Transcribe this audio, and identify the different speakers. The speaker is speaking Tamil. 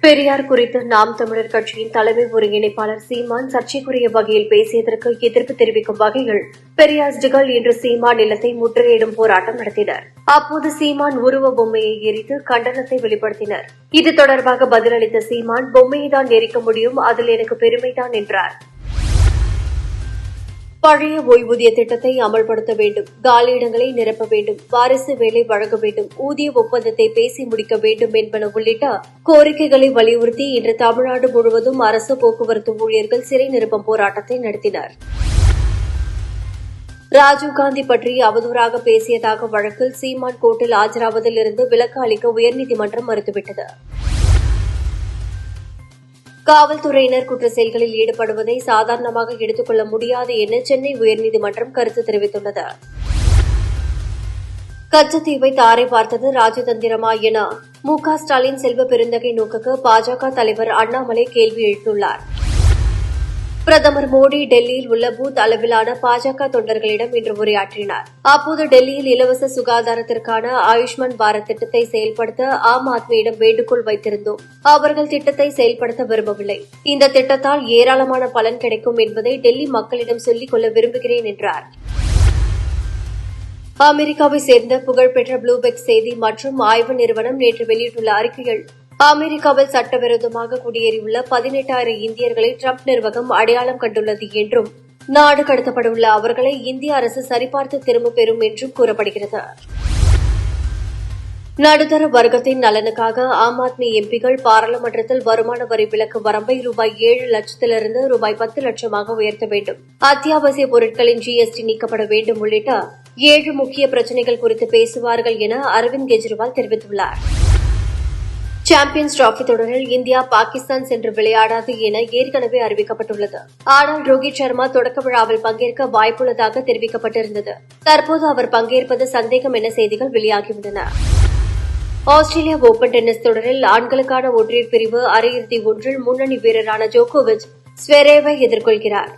Speaker 1: பெரியார் குறித்து நாம் தமிழர் கட்சியின் தலைமை ஒருங்கிணைப்பாளர் சீமான் சர்ச்சைக்குரிய வகையில் பேசியதற்கு எதிர்ப்பு தெரிவிக்கும் வகையில் பெரியாரிஸ்டுகள் இன்று சீமான் இல்லத்தை முற்றுகையிடும் போராட்டம் நடத்தினர். அப்போது சீமான் உருவ பொம்மையை எரித்து கண்டனத்தை வெளிப்படுத்தினர். இது தொடர்பாக பதிலளித்த சீமான், பொம்மையை தான் எரிக்க முடியும், அதில் எனக்கு பெருமைதான் என்றார். பழைய ஓய்வூதிய திட்டத்தை அமல்படுத்த வேண்டும், காலியிடங்களை நிரப்ப வேண்டும், வாரிசு வேலை வழங்க வேண்டும், ஊதிய ஒப்பந்தத்தை பேசி முடிக்க வேண்டும் என்பன உள்ளிட்ட கோரிக்கைகளை வலியுறுத்தி இன்று தமிழ்நாடு முழுவதும் அரசு போக்குவரத்து ஊழியர்கள் சிறை நிரப்பும் போராட்டத்தை நடத்தினர். ராஜீவ்காந்தி பற்றி அவதூறாக பேசியதாக வழக்கில் சீமான் கோர்ட்டில் ஆஜராவதில் இருந்து விலக்கு அளிக்க உயர்நீதிமன்றம் மறுத்துவிட்டது. காவல்துறையினர் குற்ற செயல்களில் ஈடுபடுவதை சாதாரணமாக எடுத்துக் கொள்ள முடியாது என சென்னை உயர்நீதிமன்றம் கருத்து தெரிவித்துள்ளது. கச்சத்தீவை தாரை பார்த்தது ராஜதந்திரமா என மு.க.ஸ்டாலின் செல்வ பெருந்தகை நோக்குக்கு பாஜக தலைவர் அண்ணாமலை கேள்வி எழுப்பியுள்ளார். பிரதமர் மோடி டெல்லியில் உள்ள பூத் அளவிலான பாஜக தொண்டர்களிடம் இன்று உரையாற்றினார். அப்போது டெல்லியில் இலவச சுகாதாரத்திற்கான ஆயுஷ்மான் பாரத் திட்டத்தை செயல்படுத்த ஆம் ஆத்மியிடம் வேண்டுகோள் வைத்திருந்தோம். அவர்கள் திட்டத்தை செயல்படுத்த விரும்பவில்லை. இந்த திட்டத்தால் ஏராளமான பலன் கிடைக்கும் என்பதை டெல்லி மக்களிடம் சொல்லிக் கொள்ள விரும்புகிறேன் என்றார். அமெரிக்காவை சேர்ந்த புகழ்பெற்ற ப்ளூபெக் செய்தி மற்றும் ஆய்வு நிறுவனம் நேற்று வெளியிட்டுள்ள அறிக்கையில், அமெரிக்காவில் சட்டவிரோதமாக குடியேறியுள்ள 18,000 இந்தியர்களை டிரம்ப் நிர்வாகம் அடையாளம் கண்டுள்ளது என்றும், நாடு கடத்தப்பட்டுள்ள அவர்களை இந்திய அரசு சரிபார்த்து திரும்பப் பெறும் என்றும் கூறப்படுகிறது. நடுத்தர வர்க்கத்தின் நலனுக்காக ஆம் ஆத்மி எம்பிக்கள் பாராளுமன்றத்தில் வருமான வரி விலக்கு வரம்பை ரூபாய் 7 லட்சத்திலிருந்து ரூபாய் 10 லட்சமாக உயர்த்த வேண்டும், அத்தியாவசிய பொருட்களின் GST நீக்கப்பட வேண்டும் உள்ளிட்ட 7 முக்கிய பிரச்சினைகள் குறித்து பேசுவார்கள் என அரவிந்த் கெஜ்ரிவால் தெரிவித்துள்ளார். சாம்பியன்ஸ் டிராபி தொடரில் இந்தியா பாகிஸ்தான் சென்று விளையாடாது என ஏற்கனவே அறிவிக்கப்பட்டுள்ளது. ஆனால் ரோஹித் சர்மா தொடக்க விழாவில் பங்கேற்க வாய்ப்புள்ளதாக தெரிவிக்கப்பட்டிருந்தது. தற்போது அவர் பங்கேற்பது சந்தேகம் என செய்திகள் வெளியாகியுள்ளன. ஆஸ்திரேலியா ஓபன் டென்னிஸ் தொடரில் ஆண்களுக்கான ஒற்றையர் பிரிவு அரையிறுதி ஒன்றில் முன்னணி வீரரான ஜோகோவிச் ஸ்வெரேவை எதிர்கொள்கிறார்.